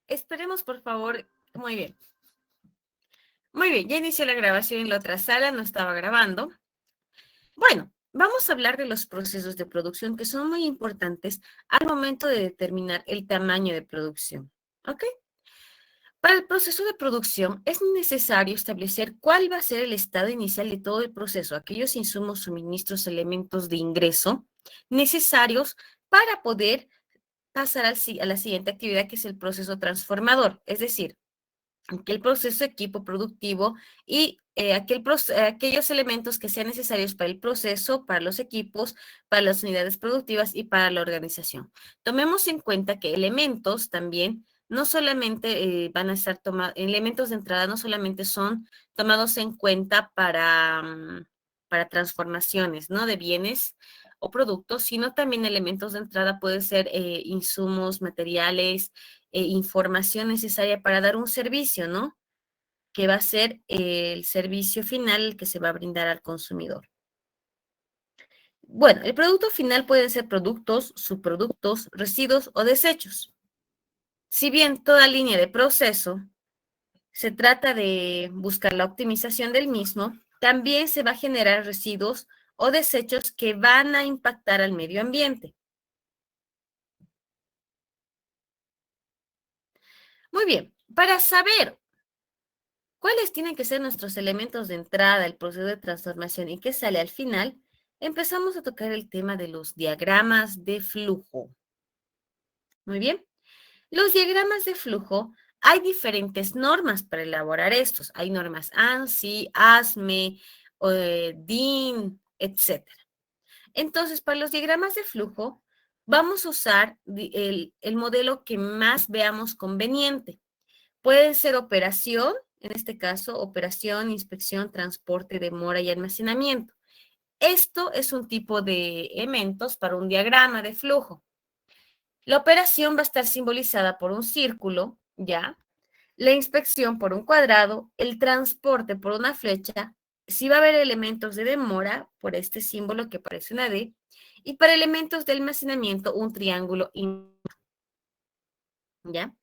Esperemos, por favor. Muy bien. Muy bien, ya inició la grabación en la otra sala, no estaba grabando. Bueno, vamos a hablar de los procesos de producción que son muy importantes al momento de determinar el tamaño de producción. ¿Ok? Para el proceso de producción es necesario establecer cuál va a ser el estado inicial de todo el proceso, aquellos insumos, suministros, elementos de ingreso necesarios para poder pasar a la siguiente actividad, que es el proceso transformador, es decir, aquel proceso equipo productivo y aquellos elementos que sean necesarios para el proceso, para los equipos, para las unidades productivas y para la organización. Tomemos en cuenta que elementos también no solamente van a estar tomados, elementos de entrada no solamente son tomados en cuenta para transformaciones, ¿no? De bienes o productos, sino también elementos de entrada pueden ser insumos, materiales, información necesaria para dar un servicio, ¿no? Que va a ser el servicio final que se va a brindar al consumidor. Bueno, el producto final pueden ser productos, subproductos, residuos o desechos. Si bien toda línea de proceso se trata de buscar la optimización del mismo, también se va a generar residuos o desechos que van a impactar al medio ambiente. Muy bien, para saber ¿cuáles tienen que ser nuestros elementos de entrada al proceso de transformación y qué sale al final? Empezamos a tocar el tema de los diagramas de flujo. Muy bien. Los diagramas de flujo, hay diferentes normas para elaborar estos. Hay normas ANSI, ASME, DIN, etcétera. Entonces, para los diagramas de flujo, vamos a usar el modelo que más veamos conveniente. Puede ser operación, en este caso, operación, inspección, transporte, demora y almacenamiento. Esto es un tipo de elementos para un diagrama de flujo. La operación va a estar simbolizada por un círculo, ¿ya? La inspección por un cuadrado, el transporte por una flecha, si va a haber elementos de demora, por este símbolo que parece una D, y para elementos de almacenamiento, un triángulo, ¿ya?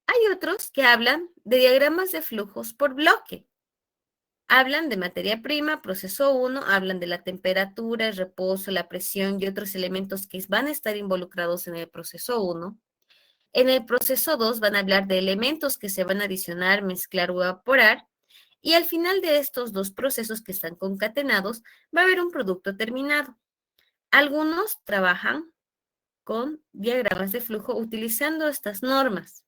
Hay otros que hablan de diagramas de flujos por bloque. Hablan de materia prima, proceso 1, hablan de la temperatura, el reposo, la presión y otros elementos que van a estar involucrados en el proceso 1. En el proceso 2 van a hablar de elementos que se van a adicionar, mezclar o evaporar. Y al final de estos dos procesos que están concatenados, va a haber un producto terminado. Algunos trabajan con diagramas de flujo utilizando estas normas,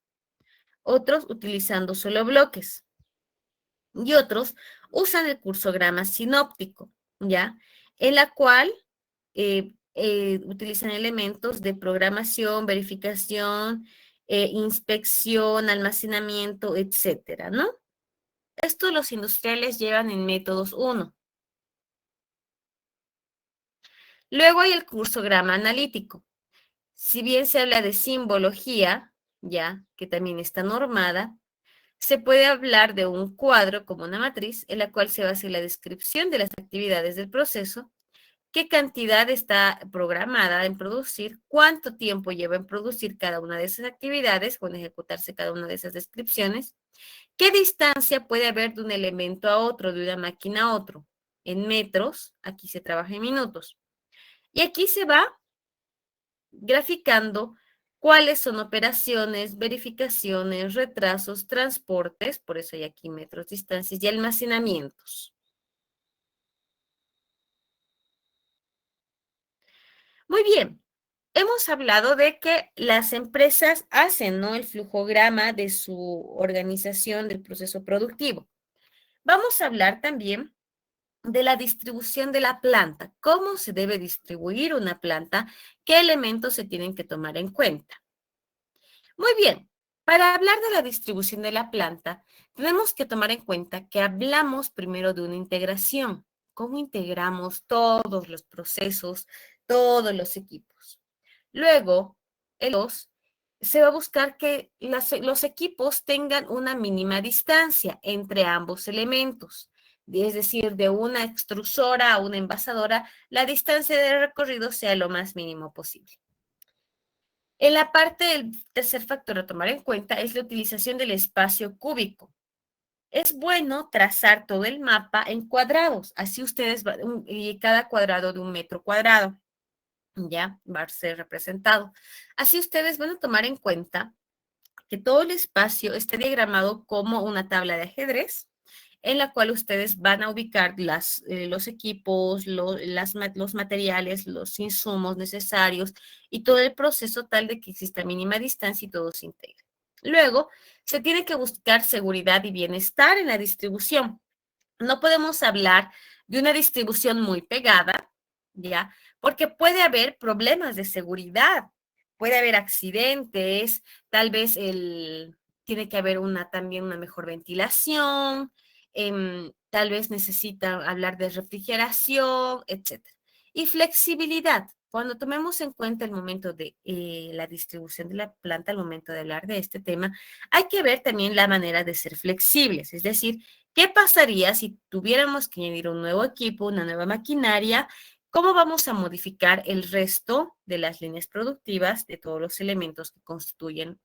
otros utilizando solo bloques y otros usan el cursograma sinóptico, ¿ya? En la cual utilizan elementos de programación, verificación, inspección, almacenamiento, etcétera, ¿no? Esto los industriales llevan en métodos 1. Luego hay el cursograma analítico. Si bien se habla de simbología, ya, que también está normada, se puede hablar de un cuadro como una matriz en la cual se va a hacer la descripción de las actividades del proceso, qué cantidad está programada en producir, cuánto tiempo lleva en producir cada una de esas actividades o en ejecutarse cada una de esas descripciones, qué distancia puede haber de un elemento a otro, de una máquina a otro, en metros, aquí se trabaja en minutos. Y aquí se va graficando cuáles son operaciones, verificaciones, retrasos, transportes, por eso hay aquí metros, distancias y almacenamientos. Muy bien, hemos hablado de que las empresas hacen, ¿no?, el flujograma de su organización del proceso productivo. Vamos a hablar también de la distribución de la planta, cómo se debe distribuir una planta, qué elementos se tienen que tomar en cuenta. Muy bien, para hablar de la distribución de la planta, tenemos que tomar en cuenta que hablamos primero de una integración. cómo integramos todos los procesos, todos los equipos. Luego, el 2, se va a buscar que los equipos tengan una mínima distancia entre ambos elementos. Es decir, de una extrusora a una envasadora, la distancia de recorrido sea lo más mínimo posible. En la parte del tercer factor a tomar en cuenta es la utilización del espacio cúbico. Es bueno trazar todo el mapa en cuadrados, así ustedes, y cada cuadrado de 1 metro cuadrado, ya va a ser representado. Así ustedes van a tomar en cuenta que todo el espacio esté diagramado como una tabla de ajedrez, en la cual ustedes van a ubicar los equipos, los materiales, los insumos necesarios y todo el proceso tal de que exista mínima distancia y todo se integre. Luego, se tiene que buscar seguridad y bienestar en la distribución. No podemos hablar de una distribución muy pegada, ¿ya? Porque puede haber problemas de seguridad, puede haber accidentes, tal vez tiene que haber también una mejor ventilación, tal vez necesita hablar de refrigeración, etcétera. Y flexibilidad. Cuando tomemos en cuenta el momento de la distribución de la planta, al momento de hablar de este tema, hay que ver también la manera de ser flexibles, es decir, ¿qué pasaría si tuviéramos que añadir un nuevo equipo, una nueva maquinaria? ¿Cómo vamos a modificar el resto de las líneas productivas, de todos los elementos que constituyen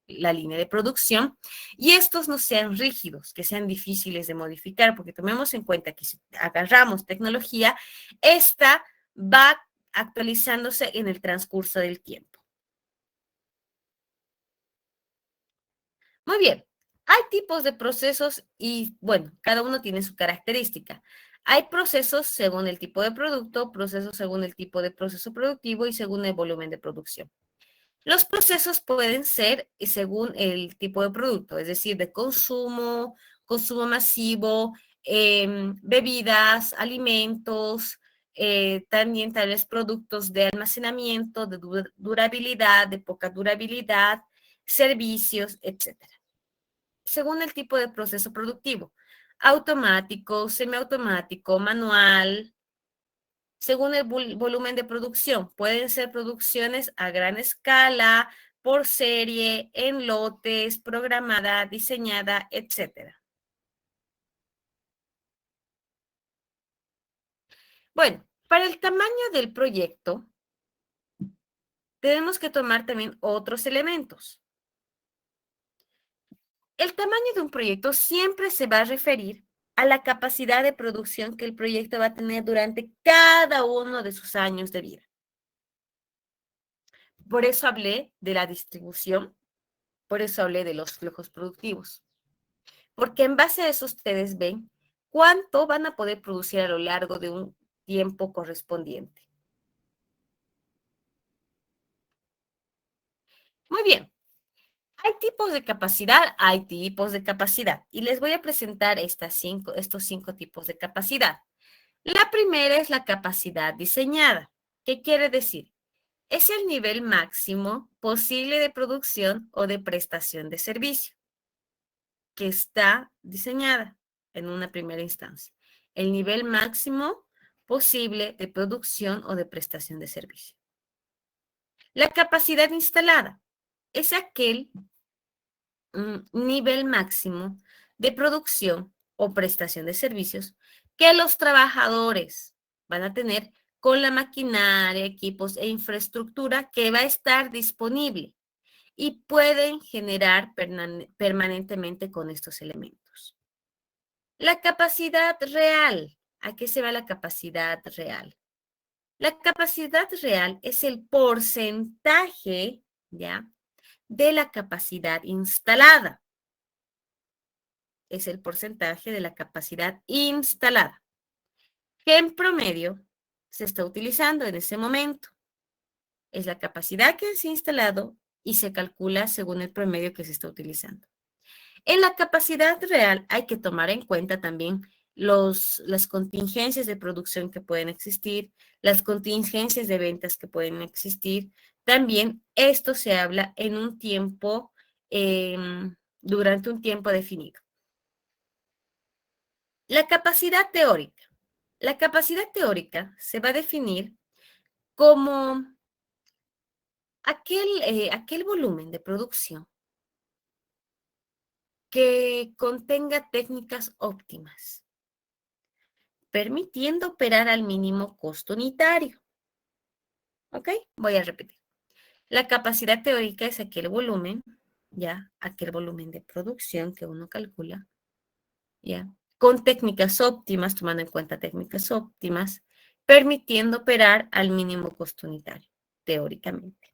la línea de producción? Y estos no sean rígidos, que sean difíciles de modificar, porque tomemos en cuenta que si agarramos tecnología, esta va actualizándose en el transcurso del tiempo. Muy bien. Hay tipos de procesos y, bueno, cada uno tiene su característica. Hay procesos según el tipo de producto, procesos según el tipo de proceso productivo y según el volumen de producción. Los procesos pueden ser según el tipo de producto, es decir, de consumo, consumo masivo, bebidas, alimentos, también tal vez productos de almacenamiento, de durabilidad, de poca durabilidad, servicios, etcétera. Según el tipo de proceso productivo, automático, semiautomático, manual, según el volumen de producción. Pueden ser producciones a gran escala, por serie, en lotes, programada, diseñada, etcétera. Bueno, para el tamaño del proyecto, tenemos que tomar también otros elementos. El tamaño de un proyecto siempre se va a referir a la capacidad de producción que el proyecto va a tener durante cada uno de sus años de vida. Por eso hablé de la distribución, por eso hablé de los flujos productivos, porque en base a eso ustedes ven cuánto van a poder producir a lo largo de un tiempo correspondiente. Muy bien. Hay tipos de capacidad, hay tipos de capacidad. Y les voy a presentar estos 5 tipos de capacidad. La primera es la capacidad diseñada. ¿Qué quiere decir? Es el nivel máximo posible de producción o de prestación de servicio que está diseñada en una primera instancia. El nivel máximo posible de producción o de prestación de servicio. La capacidad instalada es aquel nivel máximo de producción o prestación de servicios que los trabajadores van a tener con la maquinaria, equipos e infraestructura que va a estar disponible y pueden generar permanentemente con estos elementos. La capacidad real. ¿A qué se va la capacidad real? La capacidad real es el porcentaje, ¿ya?, de la capacidad instalada. Es el porcentaje de la capacidad instalada, que en promedio se está utilizando en ese momento. Es la capacidad que se ha instalado y se calcula según el promedio que se está utilizando. En la capacidad real hay que tomar en cuenta también las contingencias de producción que pueden existir, las contingencias de ventas que pueden existir. También esto se habla en un tiempo, durante un tiempo definido. La capacidad teórica. La capacidad teórica se va a definir como aquel volumen de producción que contenga técnicas óptimas, permitiendo operar al mínimo costo unitario. ¿Ok? Voy a repetir. La capacidad teórica es aquel volumen, ¿ya? Aquel volumen de producción que uno calcula, ¿ya? Con técnicas óptimas, tomando en cuenta técnicas óptimas, permitiendo operar al mínimo costo unitario, teóricamente.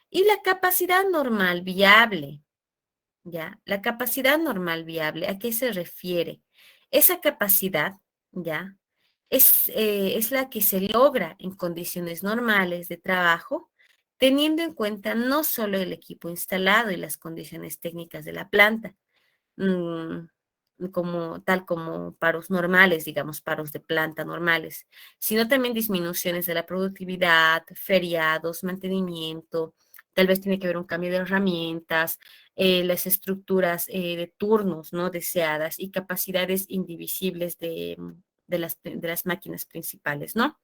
Y la capacidad normal viable, ¿ya? La capacidad normal viable, ¿a qué se refiere? Esa capacidad, ¿ya? Es la que se logra en condiciones normales de trabajo, teniendo en cuenta no solo el equipo instalado y las condiciones técnicas de la planta, mm, tal como paros normales, digamos, paros de planta normales, sino también disminuciones de la productividad, feriados, mantenimiento, tal vez tiene que haber un cambio de herramientas, las estructuras de turnos no deseadas y capacidades indivisibles de las máquinas principales, ¿no?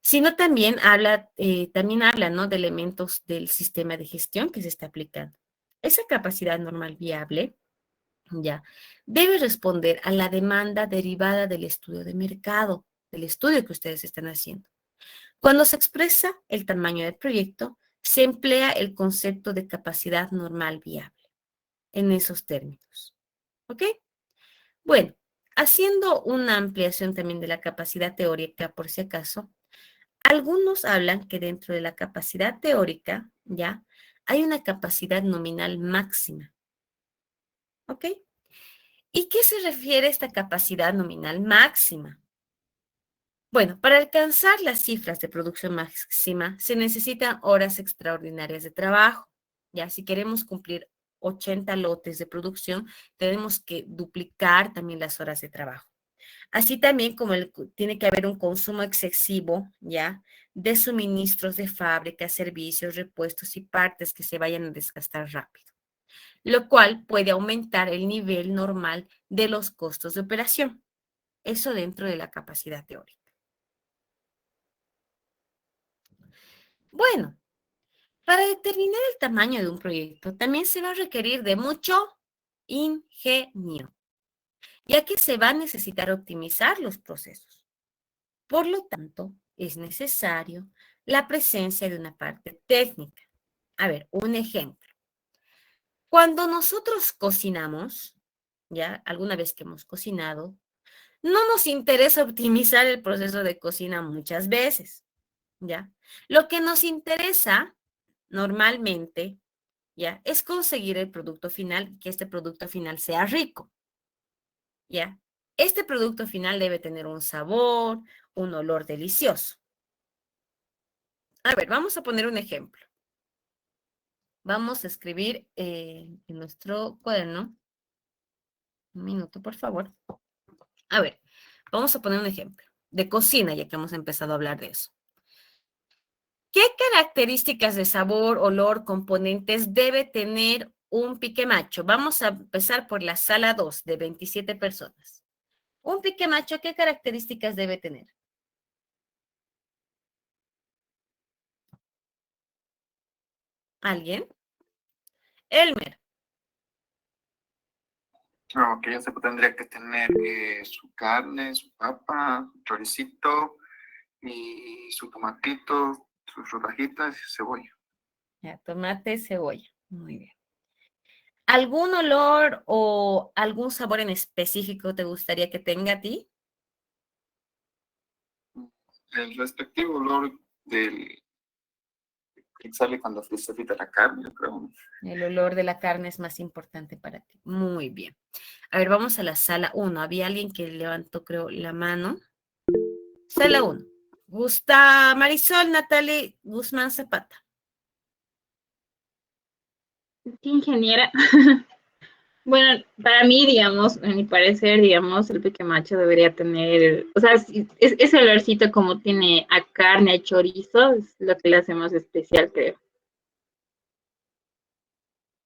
Sino también habla, ¿no? De elementos del sistema de gestión que se está aplicando. Esa capacidad normal viable ya. Debe responder a la demanda derivada del estudio de mercado, del estudio que ustedes están haciendo. Cuando se expresa el tamaño del proyecto, se emplea el concepto de capacidad normal viable en esos términos. ¿Ok? Bueno, haciendo una ampliación también de la capacidad teórica, por si acaso, algunos hablan que dentro de la capacidad teórica, ya, hay una capacidad nominal máxima. ¿Ok? ¿Y qué se refiere a esta capacidad nominal máxima? Bueno, para alcanzar las cifras de producción máxima se necesitan horas extraordinarias de trabajo. Ya, si queremos cumplir 80 lotes de producción, tenemos que duplicar también las horas de trabajo. Así también como tiene que haber un consumo excesivo, ya, de suministros de fábrica, servicios, repuestos y partes que se vayan a desgastar rápido, lo cual puede aumentar el nivel normal de los costos de operación. Eso dentro de la capacidad teórica. Bueno, para determinar el tamaño de un proyecto también se va a requerir de mucho ingenio, ya que se va a necesitar optimizar los procesos. Por lo tanto, es necesario la presencia de una parte técnica. A ver, un ejemplo. Cuando nosotros cocinamos, ya alguna vez que hemos cocinado, no nos interesa optimizar el proceso de cocina muchas veces, ¿ya? Lo que nos interesa normalmente, ¿ya? Es conseguir el producto final, que este producto final sea rico, ¿ya? Este producto final debe tener un sabor, un olor delicioso. A ver, vamos a poner un ejemplo. Vamos a escribir en nuestro cuaderno. Un minuto, por favor. A ver, vamos a poner un ejemplo de cocina, ya que hemos empezado a hablar de eso. ¿Qué características de sabor, olor, componentes debe tener un pique macho? Vamos a empezar por la sala 2 de 27 personas. Un pique macho, ¿qué características debe tener? ¿Alguien? Elmer. No, que ya se tendría que tener su carne, su papa, su choricito y su tomatito, sus rodajitas y cebolla. Ya, tomate, cebolla. Muy bien. ¿Algún olor o algún sabor en específico te gustaría que tenga a ti? El respectivo olor del que sale cuando se frita la carne, yo creo. El olor de la carne es más importante para ti. Muy bien. A ver, vamos a la sala 1. Había alguien que levantó, creo, la mano. Sala 1. Gusta Marisol Natalie Guzmán Zapata. Sí, ingeniera. Bueno, para mí, digamos, en mi parecer, digamos, el pique macho debería tener, o sea, ese olorcito como tiene a carne, a chorizo, es lo que le hace más especial, creo.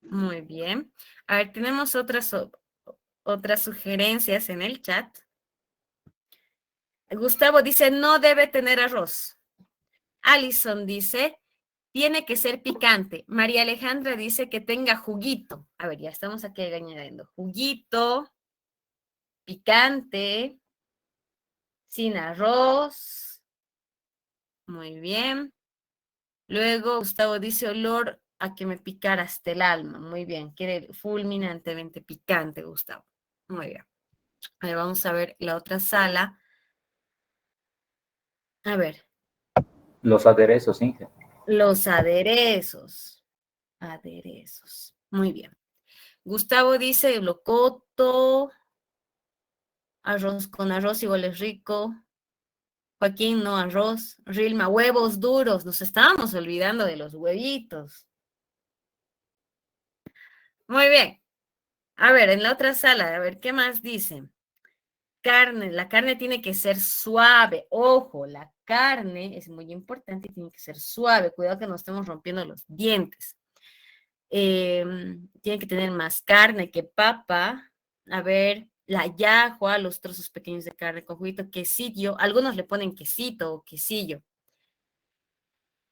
Muy bien. A ver, tenemos otras sugerencias en el chat. Gustavo dice, no debe tener arroz. Alison dice, tiene que ser picante. María Alejandra dice que tenga juguito. A ver, ya estamos aquí añadiendo. Juguito, picante, sin arroz. Muy bien. Luego Gustavo dice olor a que me picara hasta el alma. Muy bien. Quiere fulminantemente picante, Gustavo. Muy bien. A ver, vamos a ver la otra sala. A ver. Los aderezos, Inge. Los aderezos. Aderezos. Muy bien. Gustavo dice locoto, arroz con arroz igual es rico. Joaquín, no arroz. Rilma, huevos duros. Nos estábamos olvidando de los huevitos. Muy bien. A ver, en la otra sala, a ver, ¿qué más dicen? Carne, la carne tiene que ser suave. Ojo, la carne es muy importante y tiene que ser suave. Cuidado que no estemos rompiendo los dientes. Tiene que tener más carne que papa. A ver, la yahua, los trozos pequeños de carne con juguito, quesillo. Algunos le ponen quesito o quesillo.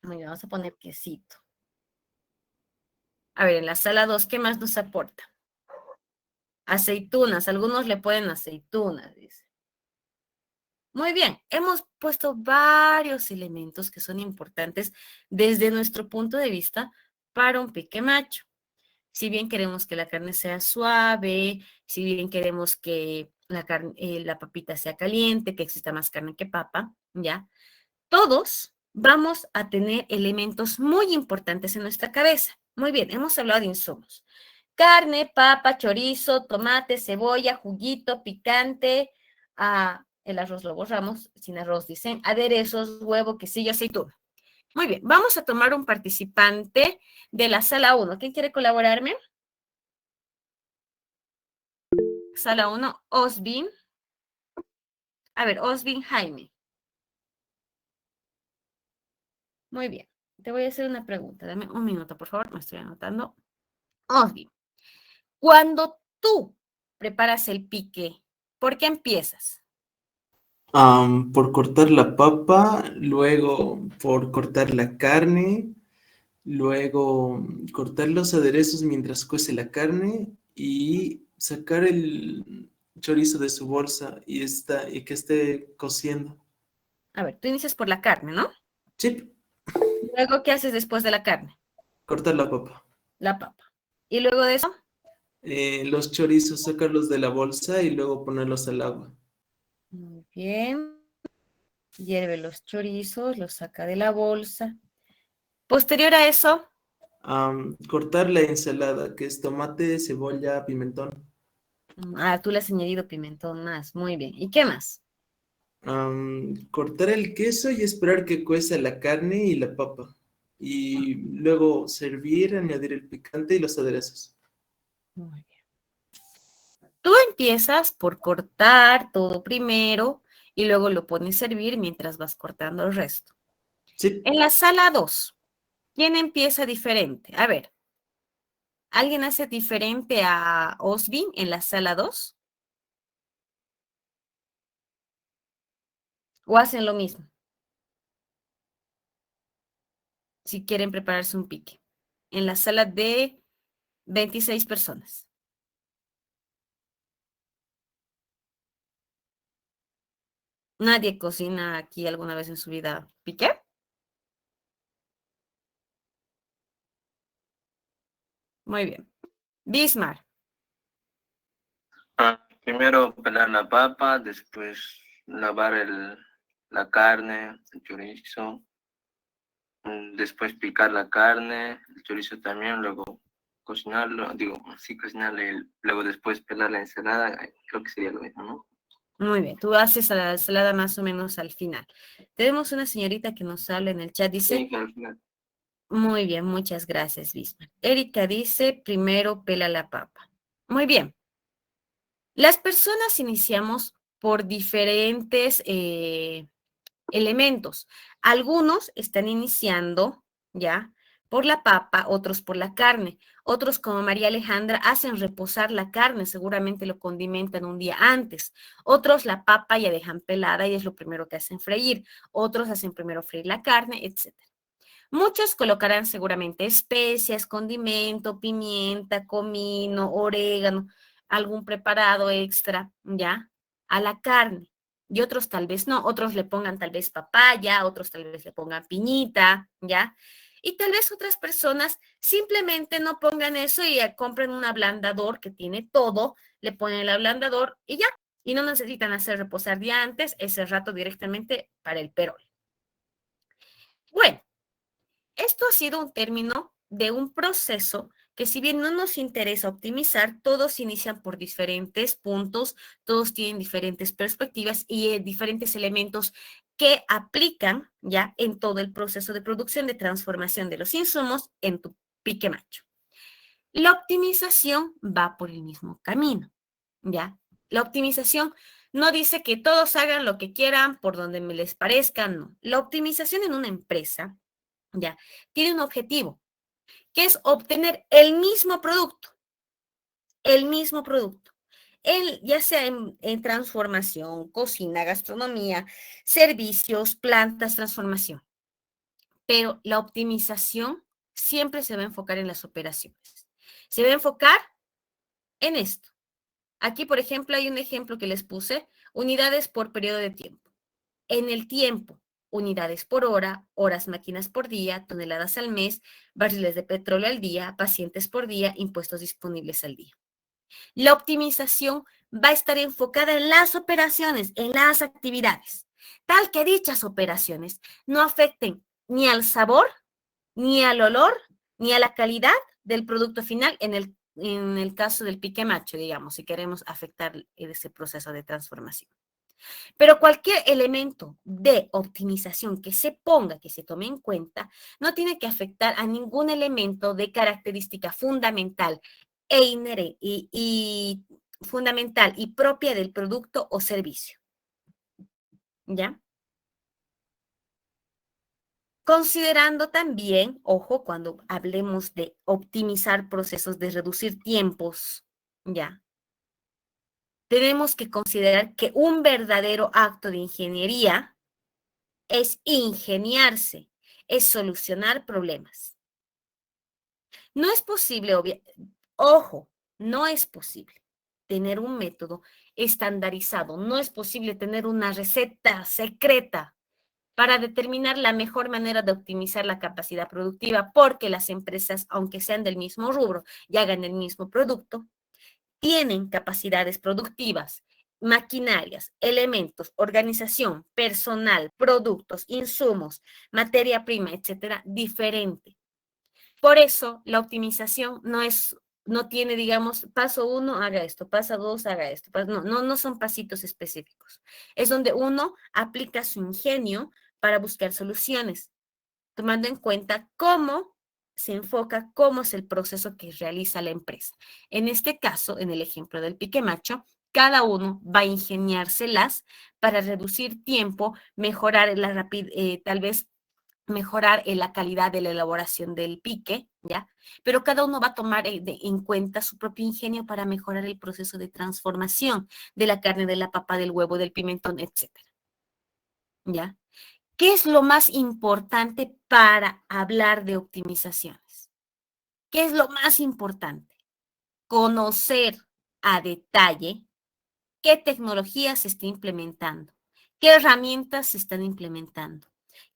Muy bien, vamos a poner quesito. A ver, en la sala 2, ¿qué más nos aporta? Aceitunas, algunos le ponen aceitunas, dice. Muy bien, hemos puesto varios elementos que son importantes desde nuestro punto de vista para un pique macho. Si bien queremos que la carne sea suave, si bien queremos que la papita sea caliente, que exista más carne que papa, ¿ya? Todos vamos a tener elementos muy importantes en nuestra cabeza. Muy bien, hemos hablado de insumos. Carne, papa, chorizo, tomate, cebolla, juguito, picante, el arroz lo borramos, sin arroz dicen, aderezos, huevo, quesillo, aceituna. Muy bien, vamos a tomar un participante de la sala 1. ¿Quién quiere colaborarme? Sala 1, Osbin. A ver, Osbin Jaime. Muy bien, te voy a hacer una pregunta. Dame un minuto, por favor, me estoy anotando. Osbin, cuando tú preparas el pique, ¿por qué empiezas? Por cortar la papa, luego por cortar la carne, luego cortar los aderezos mientras cuece la carne y sacar el chorizo de su bolsa y que esté cociendo. A ver, tú inicias por la carne, ¿no? Sí, Luego, ¿qué haces después de la carne? cortar la papa. La papa. Y luego de eso, Los chorizos, sacarlos de la bolsa y luego ponerlos al agua. muy bien. Hierve los chorizos, los saca de la bolsa. Posterior a eso, Cortar la ensalada, que es tomate, cebolla, pimentón. tú le has añadido pimentón más. Muy bien. ¿Y qué más? Cortar el queso y esperar que cueza la carne y la papa. Y luego servir, añadir el picante y los aderezos. Muy bien. Tú empiezas por cortar todo primero y luego lo pones a servir mientras vas cortando el resto. Sí, En la sala 2, ¿quién empieza diferente? A ver, ¿alguien hace diferente a Osbin en la sala 2? ¿O hacen lo mismo? Si quieren prepararse un pique. En la sala de 26 personas. ¿Nadie cocina aquí alguna vez en su vida pique? Muy bien. Bismar. Primero pelar la papa, después lavar la carne, el chorizo, después picar la carne, el chorizo también, luego cocinarlo, sí cocinarle, luego después pelar la ensalada, creo que sería lo mismo, ¿no? Muy bien, tú haces la ensalada más o menos al final. Tenemos una señorita que nos habla en el chat, dice, Sí, que al final. muy bien, muchas gracias, Bismarck. Erika dice, primero pela la papa. Muy bien. Las personas iniciamos por diferentes elementos. Algunos están iniciando, ¿ya? por la papa, otros por la carne. Otros, como María Alejandra, hacen reposar la carne, seguramente lo condimentan un día antes. Otros la papa ya dejan pelada y es lo primero que hacen freír. Otros hacen primero freír la carne, etc. Muchos colocarán seguramente especias, condimento, pimienta, comino, orégano, algún preparado extra, ¿ya? A la carne. Y otros tal vez no, otros le pongan tal vez papaya, otros tal vez le pongan piñita, ¿ya? Y tal vez otras personas simplemente no pongan eso y compren un ablandador que tiene todo, le ponen el ablandador y ya. Y no necesitan hacer reposar día antes, ese rato directamente para el perol. Bueno. Esto ha sido un término de un proceso que, si bien no nos interesa optimizar, todos inician por diferentes puntos, todos tienen diferentes perspectivas y diferentes elementos que aplican ya en todo el proceso de producción, de transformación de los insumos en tu pique macho. La optimización va por el mismo camino, ¿ya? La optimización no dice que todos hagan lo que quieran por donde me les parezca, no. La optimización en una empresa, ya, tiene un objetivo, que es obtener el mismo producto, ya sea en transformación, cocina, gastronomía, servicios, plantas, transformación. Pero la optimización siempre se va a enfocar en las operaciones. Se va a enfocar en esto. Aquí, por ejemplo, hay un ejemplo que les puse, unidades por periodo de tiempo. En el tiempo, unidades por hora, horas máquinas por día, toneladas al mes, barriles de petróleo al día, pacientes por día, impuestos disponibles al día. La optimización va a estar enfocada en las operaciones, en las actividades, tal que dichas operaciones no afecten ni al sabor, ni al olor, ni a la calidad del producto final en el caso del pique macho, digamos, si queremos afectar ese proceso de transformación. Pero cualquier elemento de optimización que se ponga, que se tome en cuenta, no tiene que afectar a ningún elemento de característica fundamental y fundamental y propia del producto o servicio. ¿Ya? Considerando también, ojo, cuando hablemos de optimizar procesos, de reducir tiempos, ¿ya? Tenemos que considerar que un verdadero acto de ingeniería es ingeniarse, es solucionar problemas. No es posible, ojo, no es posible tener un método estandarizado, no es posible tener una receta secreta para determinar la mejor manera de optimizar la capacidad productiva, porque las empresas, aunque sean del mismo rubro y hagan el mismo producto, tienen capacidades productivas, maquinarias, elementos, organización, personal, productos, insumos, materia prima, etcétera, diferente. Por eso la optimización no tiene, digamos, paso 1, haga esto, paso 2, haga esto. No son pasitos específicos. Es donde uno aplica su ingenio para buscar soluciones, tomando en cuenta cómo se enfoca, cómo es el proceso que realiza la empresa. En este caso, en el ejemplo del pique macho, cada uno va a ingeniárselas para reducir tiempo, mejorar la rapidez, tal vez mejorar la calidad de la elaboración del pique, ¿ya? Pero cada uno va a tomar en cuenta su propio ingenio para mejorar el proceso de transformación de la carne, de la papa, del huevo, del pimentón, etcétera, ¿ya? ¿Qué es lo más importante para hablar de optimizaciones? ¿Qué es lo más importante? Conocer a detalle qué tecnología se está implementando, qué herramientas se están implementando,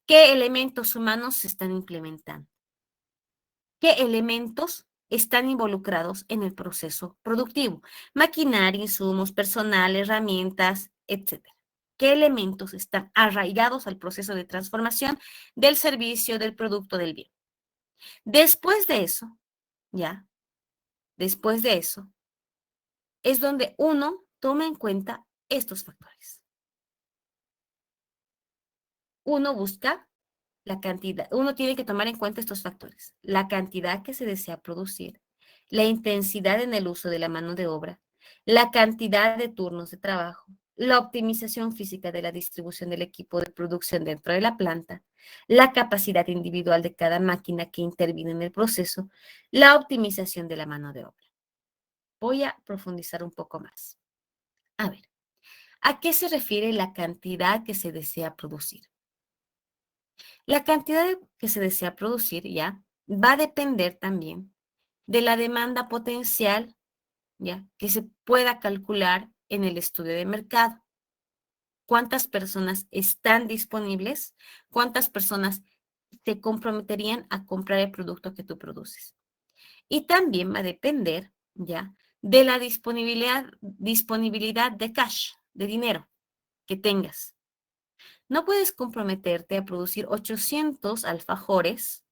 qué elementos humanos se están implementando, qué elementos están involucrados en el proceso productivo, maquinaria, insumos, personal, herramientas, etcétera. ¿Qué elementos están arraigados al proceso de transformación del servicio, del producto, del bien? Después de eso, ¿ya? Después de eso, es donde uno toma en cuenta estos factores. Uno busca la cantidad, uno tiene que tomar en cuenta estos factores: la cantidad que se desea producir, la intensidad en el uso de la mano de obra, la cantidad de turnos de trabajo, la optimización física de la distribución del equipo de producción dentro de la planta, la capacidad individual de cada máquina que interviene en el proceso, la optimización de la mano de obra. Voy a profundizar un poco más. A ver, ¿a qué se refiere la cantidad que se desea producir? La cantidad que se desea producir ya va a depender también de la demanda potencial ya que se pueda calcular en el estudio de mercado. ¿Cuántas personas están disponibles? ¿Cuántas personas te comprometerían a comprar el producto que tú produces? Y también va a depender ya de la disponibilidad de cash, de dinero que tengas. No puedes comprometerte a producir 800 alfajores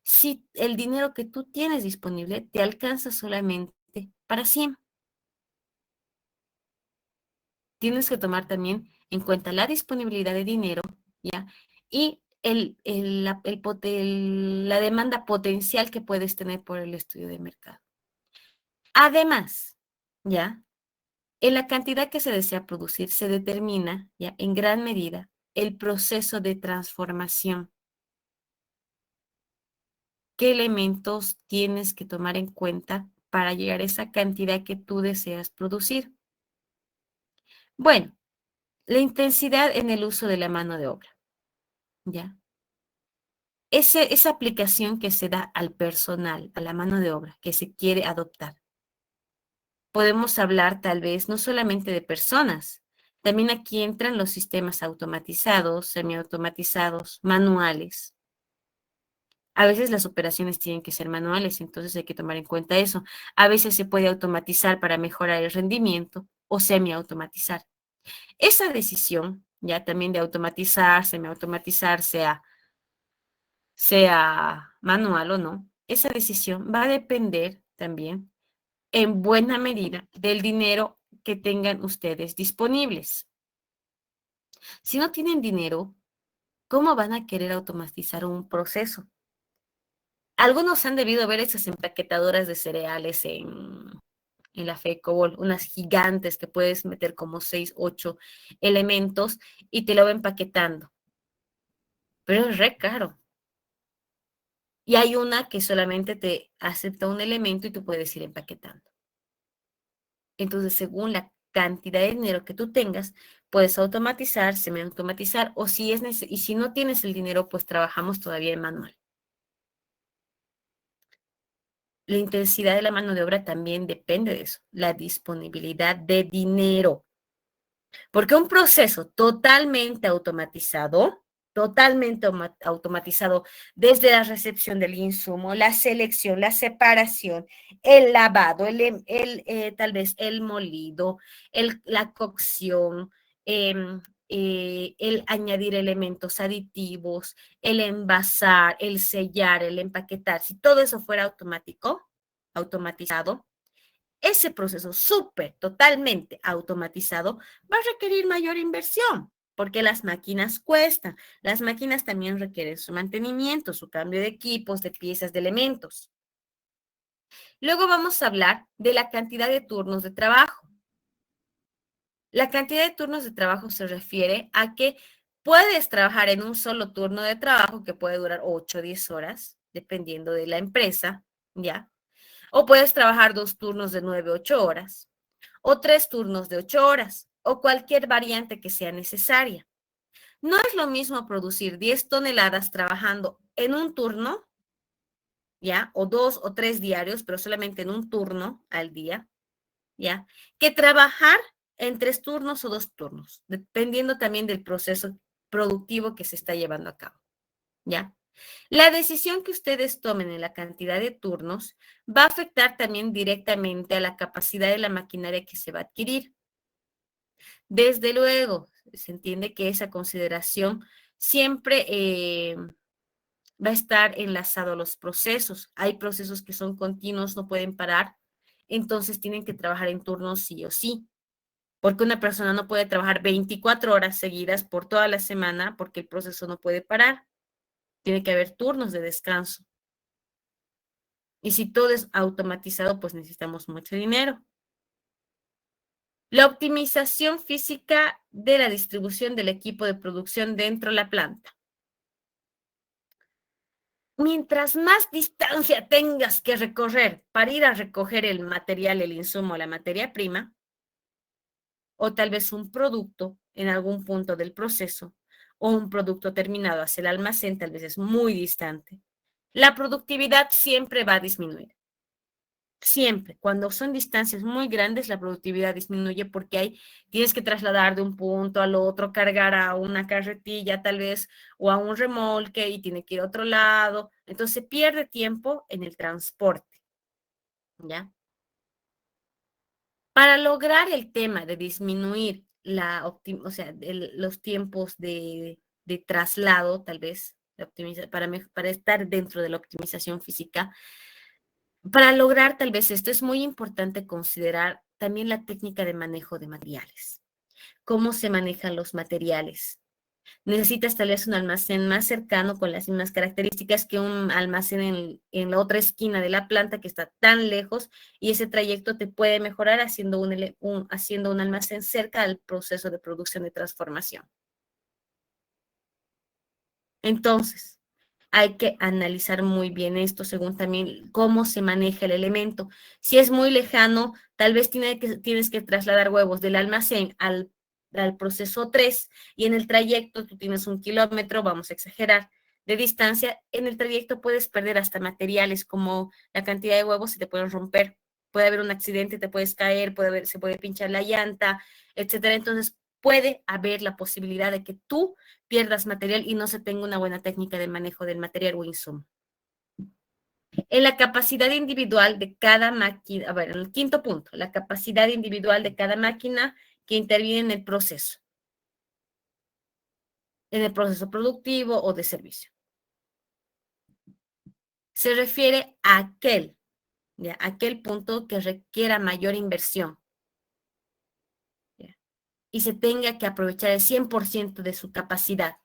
si el dinero que tú tienes disponible te alcanza solamente para 100. Tienes que tomar también en cuenta la disponibilidad de dinero, ¿ya? Y la demanda potencial que puedes tener por el estudio de mercado. Además, ¿ya? En la cantidad que se desea producir se determina, ¿ya? En gran medida, el proceso de transformación. ¿Qué elementos tienes que tomar en cuenta para llegar a esa cantidad que tú deseas producir? Bueno, la intensidad en el uso de la mano de obra, ¿ya? Esa aplicación que se da al personal, a la mano de obra, que se quiere adoptar. Podemos hablar tal vez no solamente de personas, también aquí entran los sistemas automatizados, semiautomatizados, manuales. A veces las operaciones tienen que ser manuales, entonces hay que tomar en cuenta eso. A veces se puede automatizar para mejorar el rendimiento o semiautomatizar. Esa decisión, ya también de automatizar, semiautomatizar, sea manual o no, esa decisión va a depender también en buena medida del dinero que tengan ustedes disponibles. Si no tienen dinero, ¿cómo van a querer automatizar un proceso? Algunos han debido ver esas empaquetadoras de cereales en la FECOBOL, unas gigantes que puedes meter como 6, 8 elementos y te lo va empaquetando. Pero es re caro. Y hay una que solamente te acepta un elemento y tú puedes ir empaquetando. Entonces, según la cantidad de dinero que tú tengas, puedes automatizar, semiautomatizar, o y si no tienes el dinero, pues trabajamos todavía en manual. La intensidad de la mano de obra también depende de eso, la disponibilidad de dinero. Porque un proceso totalmente automatizado, desde la recepción del insumo, la selección, la separación, el lavado, tal vez el molido, la cocción, el añadir elementos aditivos, el envasar, el sellar, el empaquetar. Si todo eso fuera automatizado, ese proceso totalmente automatizado, va a requerir mayor inversión, porque las máquinas cuestan. Las máquinas también requieren su mantenimiento, su cambio de equipos, de piezas, de elementos. Luego vamos a hablar de la cantidad de turnos de trabajo. La cantidad de turnos de trabajo se refiere a que puedes trabajar en un solo turno de trabajo que puede durar 8 o 10 horas, dependiendo de la empresa, ¿ya? O puedes trabajar 2 turnos de 9 o 8 horas, o 3 turnos de 8 horas, o cualquier variante que sea necesaria. No es lo mismo producir 10 toneladas trabajando en un turno, ¿ya? O 2 o 3 diarios, pero solamente en un turno al día, ¿ya? Que trabajar en 3 turnos o 2 turnos, dependiendo también del proceso productivo que se está llevando a cabo, ¿ya? La decisión que ustedes tomen en la cantidad de turnos va a afectar también directamente a la capacidad de la maquinaria que se va a adquirir. Desde luego, se entiende que esa consideración siempre va a estar enlazado a los procesos. Hay procesos que son continuos, no pueden parar, entonces tienen que trabajar en turnos sí o sí, porque una persona no puede trabajar 24 horas seguidas por toda la semana porque el proceso no puede parar. Tiene que haber turnos de descanso. Y si todo es automatizado, pues necesitamos mucho dinero. La optimización física de la distribución del equipo de producción dentro de la planta. Mientras más distancia tengas que recorrer para ir a recoger el material, el insumo, la materia prima, o tal vez un producto en algún punto del proceso, o un producto terminado hacia el almacén, tal vez es muy distante, la productividad siempre va a disminuir. Siempre, cuando son distancias muy grandes, la productividad disminuye porque tienes que trasladar de un punto al otro, cargar a una carretilla tal vez o a un remolque y tiene que ir a otro lado. Entonces se pierde tiempo en el transporte, ¿ya? Para lograr el tema de disminuir o sea, los tiempos de traslado, tal vez, para estar dentro de la optimización física, para lograr tal vez esto es muy importante considerar también la técnica de manejo de materiales. ¿Cómo se manejan los materiales? Necesitas tal vez un almacén más cercano con las mismas características que un almacén en la otra esquina de la planta que está tan lejos y ese trayecto te puede mejorar haciendo haciendo un almacén cerca al proceso de producción y transformación. Entonces, hay que analizar muy bien esto según también cómo se maneja el elemento. Si es muy lejano, tal vez tienes que trasladar huevos del almacén al proceso 3 y en el trayecto tú tienes 1 kilómetro, vamos a exagerar, de distancia. En el trayecto puedes perder hasta materiales como la cantidad de huevos se te pueden romper. Puede haber un accidente, te puedes caer, se puede pinchar la llanta, etcétera. Entonces, puede haber la posibilidad de que tú pierdas material y no se tenga una buena técnica de manejo del material o insumo. En la capacidad individual de cada máquina, a ver, en el quinto punto, la capacidad individual de cada máquina que interviene en el proceso productivo o de servicio. Se refiere a aquel punto que requiera mayor inversión, ¿ya? Y se tenga que aprovechar el 100% de su capacidad.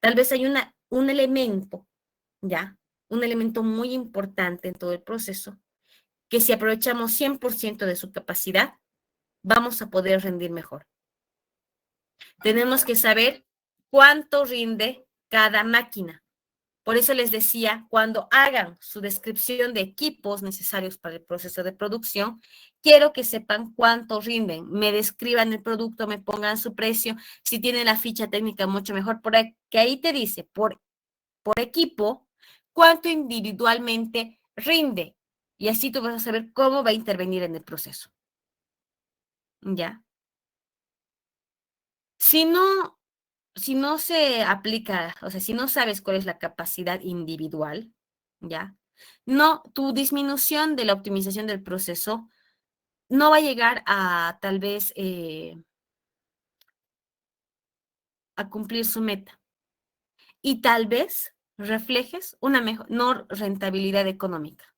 Tal vez hay un elemento, ¿ya? Un elemento muy importante en todo el proceso, que si aprovechamos 100% de su capacidad, vamos a poder rendir mejor. Tenemos que saber cuánto rinde cada máquina. Por eso les decía, cuando hagan su descripción de equipos necesarios para el proceso de producción, quiero que sepan cuánto rinden, me describan el producto, me pongan su precio, si tienen la ficha técnica mucho mejor, porque ahí te dice por equipo cuánto individualmente rinde y así tú vas a saber cómo va a intervenir en el proceso. ¿Ya? Si no se aplica, o sea, si no sabes cuál es la capacidad individual, ¿ya? No, tu disminución de la optimización del proceso no va a llegar a tal vez a cumplir su meta. Y tal vez reflejes una menor rentabilidad económica.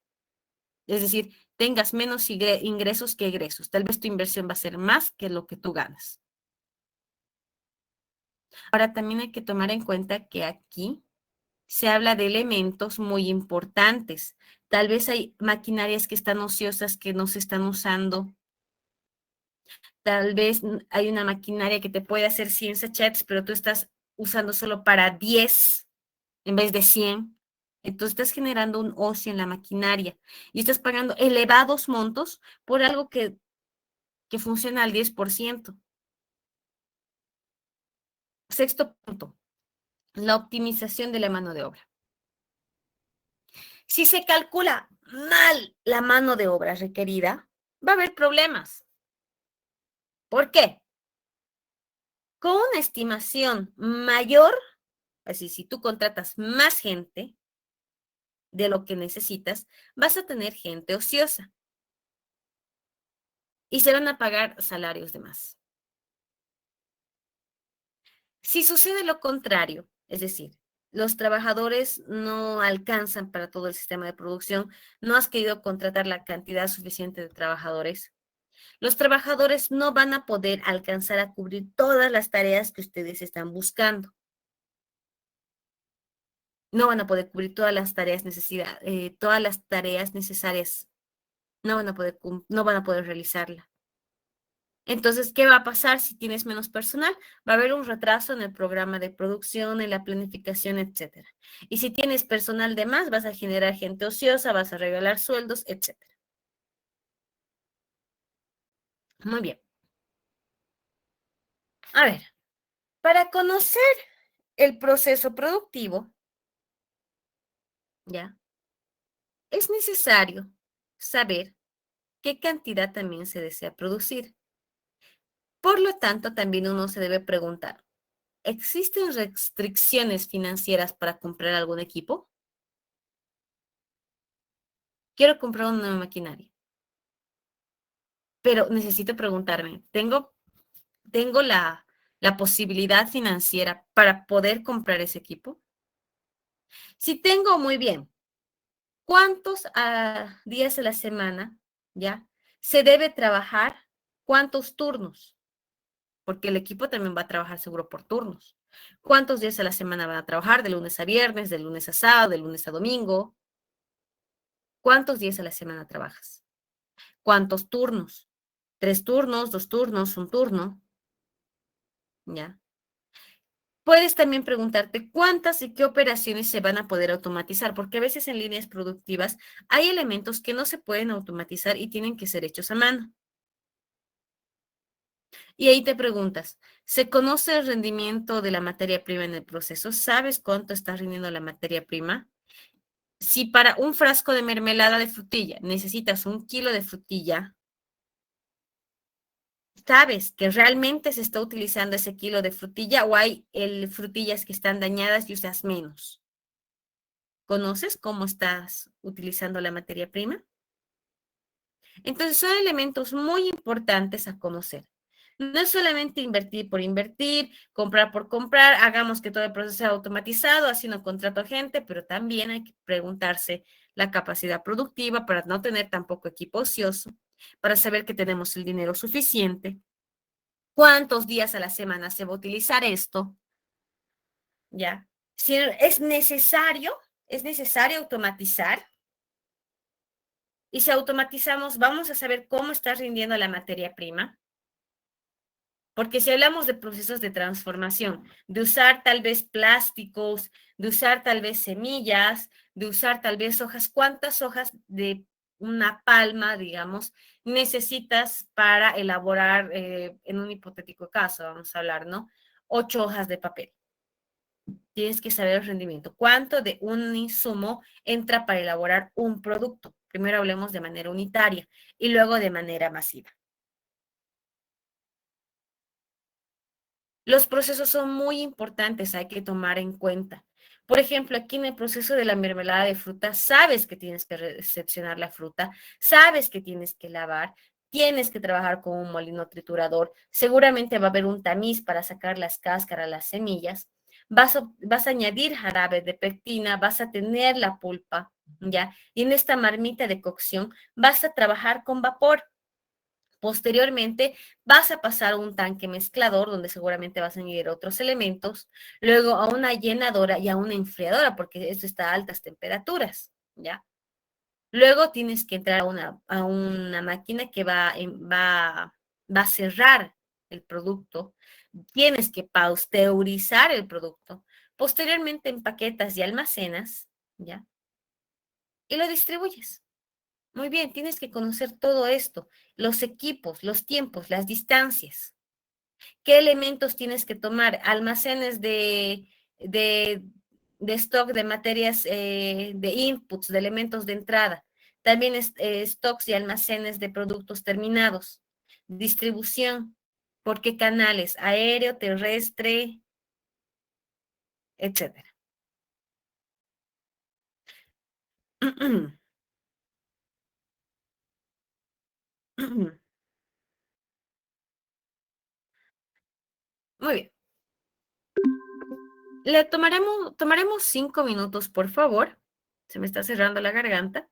Es decir, tengas menos ingresos que egresos. Tal vez tu inversión va a ser más que lo que tú ganas. Ahora también hay que tomar en cuenta que aquí se habla de elementos muy importantes. Tal vez hay maquinarias que están ociosas que no se están usando. Tal vez hay una maquinaria que te puede hacer 100 sachets, pero tú estás usando solo para 10 en vez de 100. Entonces estás generando un ocio en la maquinaria y estás pagando elevados montos por algo que funciona al 10%. Sexto punto, la optimización de la mano de obra. Si se calcula mal la mano de obra requerida, va a haber problemas. ¿Por qué? Con una estimación mayor, así si tú contratas más gente de lo que necesitas, vas a tener gente ociosa y se van a pagar salarios de más. Si sucede lo contrario, es decir, los trabajadores no alcanzan para todo el sistema de producción, no has querido contratar la cantidad suficiente de trabajadores, los trabajadores no van a poder alcanzar a cubrir todas las tareas que ustedes están buscando. No van a poder cubrir todas las tareas necesarias. No van a poder realizarla. Entonces, ¿qué va a pasar si tienes menos personal? Va a haber un retraso en el programa de producción, en la planificación, etcétera. Y si tienes personal de más, vas a generar gente ociosa, vas a regalar sueldos, etcétera. Muy bien. A ver, para conocer el proceso productivo, ¿ya? Es necesario saber qué cantidad también se desea producir. Por lo tanto, también uno se debe preguntar, ¿existen restricciones financieras para comprar algún equipo? Quiero comprar una nueva maquinaria, pero necesito preguntarme, ¿tengo la posibilidad financiera para poder comprar ese equipo? Si tengo, muy bien. ¿Cuántos días a la semana, ya, se debe trabajar? ¿Cuántos turnos? Porque el equipo también va a trabajar seguro por turnos. ¿Cuántos días a la semana van a trabajar? De lunes a viernes, de lunes a sábado, de lunes a domingo. ¿Cuántos días a la semana trabajas? ¿Cuántos turnos? 3 turnos, 2 turnos, un turno, ¿ya? Puedes también preguntarte cuántas y qué operaciones se van a poder automatizar, porque a veces en líneas productivas hay elementos que no se pueden automatizar y tienen que ser hechos a mano. Y ahí te preguntas, ¿se conoce el rendimiento de la materia prima en el proceso? ¿Sabes cuánto está rindiendo la materia prima? Si para un frasco de mermelada de frutilla necesitas 1 kilo de frutilla, ¿sabes que realmente se está utilizando ese kilo de frutilla o hay frutillas que están dañadas y usas menos? ¿Conoces cómo estás utilizando la materia prima? Entonces son elementos muy importantes a conocer. No es solamente invertir por invertir, comprar por comprar, hagamos que todo el proceso sea automatizado, así no contrato a gente, pero también hay que preguntarse la capacidad productiva para no tener tampoco equipo ocioso, para saber que tenemos el dinero suficiente, cuántos días a la semana se va a utilizar esto, ¿ya? Si es necesario automatizar, y si automatizamos, vamos a saber cómo está rindiendo la materia prima. Porque si hablamos de procesos de transformación, de usar tal vez plásticos, de usar tal vez semillas, de usar tal vez hojas, ¿cuántas hojas de una palma, digamos, necesitas para elaborar, en un hipotético caso, vamos a hablar, ¿no? 8 hojas de papel. Tienes que saber el rendimiento. ¿Cuánto de un insumo entra para elaborar un producto? Primero hablemos de manera unitaria y luego de manera masiva. Los procesos son muy importantes, hay que tomar en cuenta. Por ejemplo, aquí en el proceso de la mermelada de fruta, sabes que tienes que recepcionar la fruta, sabes que tienes que lavar, tienes que trabajar con un molino triturador, seguramente va a haber un tamiz para sacar las cáscaras, las semillas, vas a añadir jarabe de pectina, vas a tener la pulpa, ¿ya? Y en esta marmita de cocción vas a trabajar con vapor. Posteriormente, vas a pasar a un tanque mezclador donde seguramente vas a añadir otros elementos, luego a una llenadora y a una enfriadora, porque esto está a altas temperaturas, ¿ya? Luego tienes que entrar a una máquina que va a cerrar el producto. Tienes que pasteurizar el producto. Posteriormente empaquetas y almacenas, ¿ya? Y lo distribuyes. Muy bien, tienes que conocer todo esto, los equipos, los tiempos, las distancias. ¿Qué elementos tienes que tomar? Almacenes de, de stock de materias, de inputs, de elementos de entrada. También stocks y almacenes de productos terminados. Distribución. ¿Por qué canales? Aéreo, terrestre, etcétera. Muy bien. Tomaremos 5 minutos, por favor. Se me está cerrando la garganta.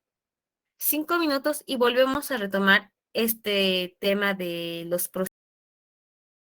5 minutos y volvemos a retomar este tema de los procesos